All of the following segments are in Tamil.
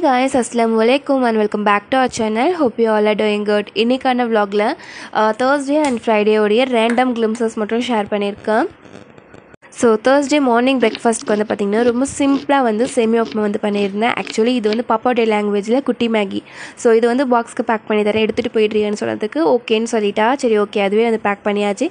guys, Assalamualaikum and welcome back to our channel. Hope you all are doing good. இன்னைக்கான vlogல Thursday and Friday உடைய random glimpses மட்டும் ஷேர் பண்ணியிருக்கேன். ஸோ Thursday மார்னிங் பிரேக்ஃபாஸ்ட்க்கு வந்து பார்த்திங்கன்னா ரொம்ப சிம்பிளாக வந்து சேமியா உப்புமா வந்து பண்ணியிருந்தேன். ஆக்சுவலி இது வந்து பாப்பாவுடைய லாங்குவேஜில் குட்டி மேகி. ஸோ இது வந்து பாக்ஸ்க்கு பேக் பண்ணி தரேன், எடுத்துகிட்டு போயிடுறீங்கன்னு சொன்னதுக்கு ஓகேன்னு சொல்லிட்டா. சரி ஓகே, அதுவே வந்து பேக் பண்ணியாச்சு.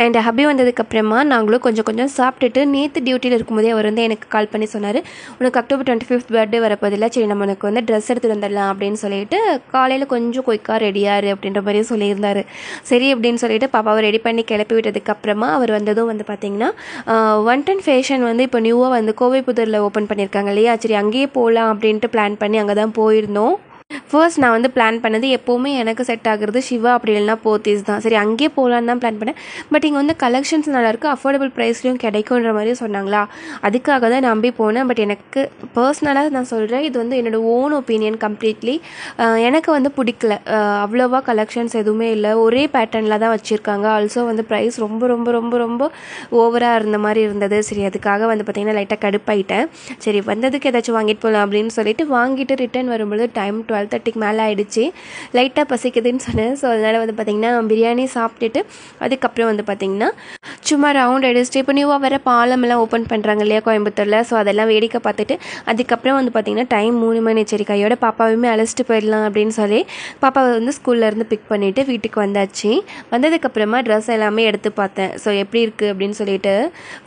அண்ட் ஹபி வந்ததுக்கப்புறமா நாங்களும் கொஞ்சம் சாப்பிட்டுட்டு, நேற்று டியூட்டியில் இருக்கும்போதே அவர் வந்து எனக்கு கால் பண்ணி சொன்னார், உனக்கு October 25th பர்த்டே வரப்போதில்லை, சரி நம்ம உனக்கு வந்து ட்ரெஸ் எடுத்துகிட்டு வந்துடலாம் அப்படின்னு சொல்லிட்டு காலையில் கொஞ்சம் குயிக்காக ரெடியாரு அப்படின்ற மாதிரியும் சொல்லியிருந்தார். சரி அப்படின்னு சொல்லிட்டு பாப்பாவை ரெடி பண்ணி கிளப்பி விட்டதுக்கப்புறமா அவர் வந்ததும் வந்து பார்த்திங்கன்னா 110 ஃபேஷன் வந்து இப்போ நியூவாக வந்து கோவைப்புதூரில் ஓப்பன் பண்ணியிருக்காங்க இல்லையா, சரி அங்கேயே போகலாம் அப்படின்ட்டு பிளான் பண்ணி அங்கே தான் போயிருந்தோம். ஃபர்ஸ்ட் நான் வந்து பிளான் பண்ணது எப்போவுமே எனக்கு செட் ஆகுறது சிவா அப்படி இல்லைனா போத்தீஸ் தான். சரி அங்கேயே போகலான்னு தான் பிளான் பண்ணேன். பட் இங்கே வந்து கலெக்ஷன்ஸ் நல்லாயிருக்கு, அஃபோர்டபுள் ப்ரைஸ்லையும் கிடைக்குன்ற மாதிரி சொன்னாங்களா, அதுக்காக தான் நம்பி போனேன். பட் எனக்கு பர்சனலாக நான் சொல்கிறேன், இது வந்து என்னோடய ஓன் ஒப்பீனியன் கம்ப்ளீட்லி. எனக்கு வந்து பிடிக்கல, அவ்வளோவா கலெக்ஷன்ஸ் எதுவுமே இல்லை, ஒரே பேட்டர்னில் தான் வச்சுருக்காங்க. ஆல்சோ வந்து ப்ரைஸ் ரொம்ப ரொம்ப ரொம்ப ரொம்ப ஓவராக இருந்த மாதிரி இருந்தது. சரி அதுக்காக வந்து பார்த்திங்கன்னா லைட்டாக கடுப்பாயிட்டேன். சரி வந்ததுக்கு ஏதாச்சும் வாங்கிட்டு போகலாம் அப்படின்னு சொல்லிட்டு வாங்கிட்டு ரிட்டர்ன் வரும்பொழுது டைம் 12:30 மேலே ஆகிடுச்சு. லைட்டாக பசிக்குதுன்னு சொன்னேன். ஸோ அதனால் வந்து பார்த்திங்கன்னா பிரியாணி சாப்பிட்டுட்டு அதுக்கப்புறம் வந்து பார்த்திங்கன்னா சும்மா ரவுண்ட் அடிச்சுட்டு, இப்போ நியூவாக வர பாலமெல்லாம் ஓப்பன் பண்ணுறாங்க இல்லையா கோயம்புத்தூரில், ஸோ அதெல்லாம் வேடிக்கை பார்த்துட்டு அதுக்கப்புறம் வந்து பார்த்திங்கன்னா டைம் 3 மணி. சரி கையோட பாப்பாவையுமே அழைச்சிட்டு போயிடலாம் அப்படின்னு சொல்லி பாப்பாவை வந்து ஸ்கூல்லேருந்து பிக் பண்ணிவிட்டு வீட்டுக்கு வந்தாச்சு. வந்ததுக்கப்புறமா ட்ரெஸ் எல்லாமே எடுத்து பார்த்தேன். ஸோ எப்படி இருக்குது அப்படின்னு சொல்லிட்டு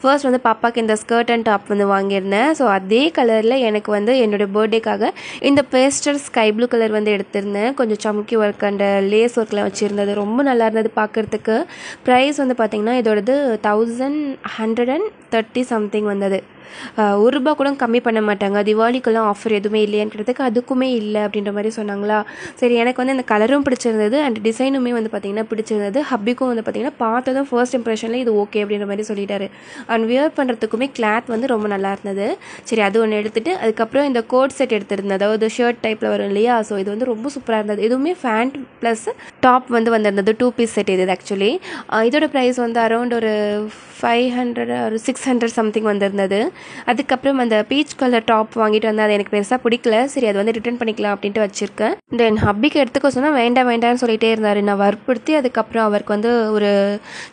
ஃபர்ஸ்ட் வந்து பாப்பாவுக்கு இந்த ஸ்கர்ட் அண்ட் டாப் வந்து வாங்கியிருந்தேன். ஸோ அதே கலரில் எனக்கு வந்து என்னோடய பர்த்டேக்காக இந்த பேஸ்டல் ஸ்கை ப்ளூ கலர் வந்து எடுத்திருந்தேன். கொஞ்சம் சமுக்கி ஒர்க் அண்ட் லேஸ் ஒர்க்லாம் வச்சுருந்தது, ரொம்ப நல்லா இருந்தது பார்க்குறதுக்கு. ப்ரைஸ் வந்து பார்த்திங்கன்னா இதோடது 1130 சம்திங் வந்தது. ₹1 கூட கம்மி பண்ண மாட்டாங்க. திவாலிக்கெல்லாம் ஆஃபர் எதுவுமே இல்லையான்றதுக்கு அதுக்குமே இல்லை அப்படின்ற மாதிரி சொன்னாங்களா. சரி எனக்கு வந்து அந்த கலரும் பிடிச்சிருந்தது அண்ட் டிசைனுமே வந்து பார்த்திங்கன்னா பிடிச்சிருந்தது. ஹப்பிக்கும் வந்து பார்த்திங்கன்னா பார்த்ததும் ஃபர்ஸ்ட் இம்ப்ரெஷனில் இது ஓகே அப்படின்ற மாதிரி சொல்லிட்டாரு. அண்ட் வியர் பண்ணுறதுக்குமே கிளாத் வந்து ரொம்ப நல்லா இருந்தது. சரி அது ஒன்று எடுத்துகிட்டு அதுக்கப்புறம் இந்த கோட் செட் எடுத்திருந்தேன், அதாவது ஷர்ட் டைப்பில் வரும் இல்லையா. ஸோ இது வந்து ரொம்ப சூப்பராக இருந்தது. இதுவுமே ஃபேண்ட் ப்ளஸ் டாப் வந்து வந்திருந்தது. 2 பீஸ் செட் இது ஆக்சுவலி. இதோட ப்ரைஸ் வந்து அரௌண்ட் ஒரு 500 ஒரு 600 சம்திங் வந்திருந்தது. அதுக்கப்புறம் அந்த பீச் கலர் டாப் வாங்கிட்டு வந்து அது எனக்கு பெருசாக பிடிக்கல. சரி அது வந்து ரிட்டர்ன் பண்ணிக்கலாம் அப்படின்ட்டு வச்சுருக்கேன். தென் ஹப்பிக்கு எடுத்துக்க சொன்னால் வேண்டாம்னு சொல்லிட்டே இருந்தார். நான் வற்புறுத்தி அதுக்கப்புறம் அவருக்கு வந்து ஒரு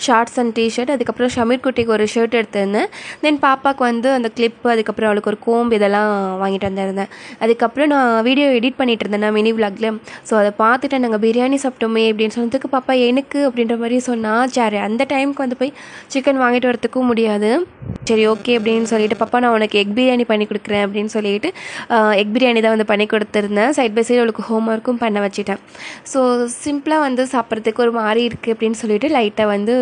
ஷார்ட்ஸ் அண்ட் டிஷர்ட், அதுக்கப்புறம் ஷமீர் குட்டிக்கு ஒரு ஷர்ட் எடுத்திருந்தேன். தென் பாப்பாவுக்கு வந்து அந்த கிளிப்பு, அதுக்கப்புறம் அவளுக்கு ஒரு கோம்பு இதெல்லாம் வாங்கிட்டு வந்திருந்தேன். அதுக்கப்புறம் நான் வீடியோ எடிட் பண்ணிகிட்டு இருந்தேன் நான் மினி விளாக்ல. ஸோ அதை பார்த்துட்டு நாங்கள் பிரியாணி சாப்பிட்டோமே அப்படின்னு சொன்னதுக்கு பாப்பா எனக்கு அப்படின்ற மாதிரி சொன்னால், சரி அந்த டைமுக்கு வந்து போய் சிக்கன் வாங்கிட்டு வரத்துக்கும் முடியாது. சரி ஓகே அப்படின்னு சொல்லிட்டு பாப்பா நான் உனக்கு எக் பிரியாணி பண்ணி கொடுக்குறேன் அப்படின்னு சொல்லிட்டு எக் பிரியாணி தான் வந்து பண்ணி கொடுத்துருந்தேன். சைட் பை சைடு அவளுக்கு ஹோம் ஒர்க்கும் பண்ண வச்சுட்டேன். ஸோ சிம்பிளாக வந்து சாப்பிட்றதுக்கு ஒரு மாதிரி இருக்குது அப்படின்னு சொல்லிட்டு லைட்டாக வந்து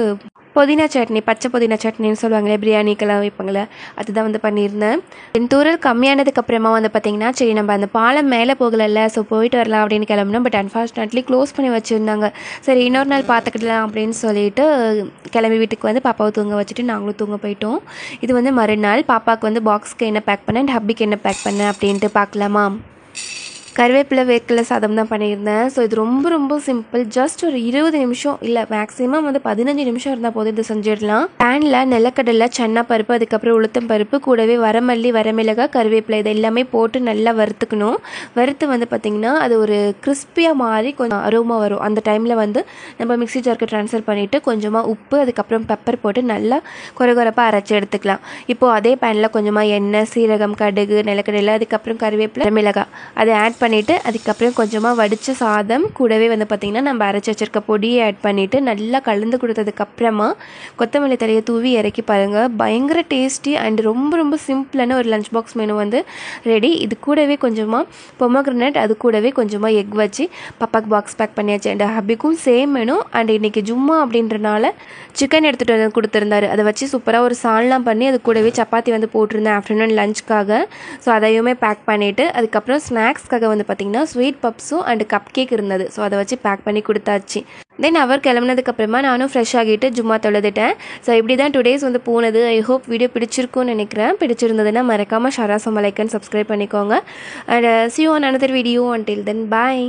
புதினா சட்னி, பச்சை புதினா சட்னின்னு சொல்லுவாங்களே பிரியாணிக்கெல்லாம் வைப்பாங்களே, அதுதான் வந்து பண்ணியிருந்தேன். என் தூரல் கம்மியானதுக்கப்புறமா வந்து பார்த்திங்கன்னா சரி நம்ம அந்த பாலம் மேலே போகலைல்ல, ஸோ போயிட்டு வரலாம் அப்படின்னு கிளம்புனோம். பட் அன்ஃபார்ச்சுனேட்லி க்ளோஸ் பண்ணி வச்சுருந்தாங்க. சரி இன்னொரு நாள் பார்த்துக்கிடலாம் அப்படின்னு சொல்லிட்டு கிளம்பி வீட்டுக்கு வந்து பாப்பாவை தூங்க வச்சுட்டு நாங்களும் தூங்க போயிட்டோம். இது வந்து மறுநாள் பாப்பாவுக்கு வந்து பாக்ஸ்க்கு என்ன பேக் பண்ணேன் அண்ட் ஹப்பிக்கு என்ன பேக் பண்ணேன் அப்படின்ட்டு பார்க்கலாமா. கருவேப்பிலை வேர்க்கடலை சாதம் தான் பண்ணியிருந்தேன். ஸோ இது ரொம்ப ரொம்ப சிம்பிள், ஜஸ்ட் ஒரு 20 நிமிஷம் இல்லை மேக்ஸிமம் வந்து 15 நிமிஷம் இருந்தால் போதும் இது செஞ்சிடலாம். பேனில் நிலக்கடலை, சன்னா பருப்பு, அதுக்கப்புறம் உளுத்தம் பருப்பு, கூடவே வரமல்லி, வரமிளகாய், கருவேப்பிலை இது எல்லாமே போட்டு நல்லா வறுத்துக்கணும். வறுத்து வந்து பார்த்திங்கன்னா அது ஒரு கிறிஸ்பியாக மாதிரி கொஞ்சம் அரோமா வரும். அந்த டைமில் வந்து நம்ம மிக்ஸி ஜாருக்கு ட்ரான்ஸ்ஃபர் பண்ணிவிட்டு கொஞ்சமாக உப்பு, அதுக்கப்புறம் பெப்பர் போட்டு நல்லா கொரகொரப்பாக அரைச்சி எடுத்துக்கலாம். இப்போது அதே பேனில் கொஞ்சமாக எண்ணெய், சீரகம், கடுகு, நிலக்கடலை, அதுக்கப்புறம் கருவேப்பிலை, வரமிளகாய் அதை ஆட் பண்ணிவிட்டு அதுக்கப்புறம் கொஞ்சமாக வடித்த சாதம் கூடவே வந்து பார்த்திங்கன்னா நம்ம அரைச்சி வச்சிருக்க பொடியை ஆட் பண்ணிவிட்டு நல்லா கலந்து கொடுத்ததுக்கப்புறமா கொத்தமல்லி தழையை தூவி இறக்கி பாருங்கள். பயங்கர டேஸ்டி அண்ட் ரொம்ப ரொம்ப சிம்பிளான ஒரு லஞ்ச் பாக்ஸ் மெனு வந்து ரெடி. இது கூடவே கொஞ்சமாக பொமோகிரனட், அது கூடவே கொஞ்சமாக எக் வச்சு பாப்பாக்கு பாக்ஸ் பேக் பண்ணியாச்சு. அண்ட் ஹப்பிக்கும் சேம் மெனு. அண்ட் இன்றைக்கி ஜும்மா அப்படின்றனால சிக்கன் எடுத்துகிட்டு வந்து கொடுத்துருந்தாரு. அதை வச்சு சூப்பராக ஒரு சால்னா பண்ணி அது கூடவே சப்பாத்தி வந்து போட்டிருந்தேன் ஆஃப்டர்நூன் லஞ்சுக்காக. ஸோ அதையுமே பேக் பண்ணிவிட்டு அதுக்கப்புறம் ஸ்நாக்ஸ்க்காக வந்து பார்த்திங்கன்னா ஸ்வீட் பப்ஸும் அண்ட் கப் கேக் இருந்தது. ஸோ அதை வச்சு பேக் பண்ணி கொடுத்தாச்சு. தென் அவர் கிளம்புனதுக்கப்புறமா நானும் ஃப்ரெஷ் ஆகிட்டு ஜும்மா தொழுதுட்டேன். ஸோ இப்படி தான் டுடேஸ் வந்து போனது. ஐ ஹோப் வீடியோ பிடிச்சிருக்கும்னு நினைக்கிறேன். பிடிச்சிருந்ததுன்னா மறக்காமல் ஷராசம் லைக் அண்ட் சப்ஸ்கிரைப் பண்ணிக்கோங்க. And see you on another video. Until then, bye.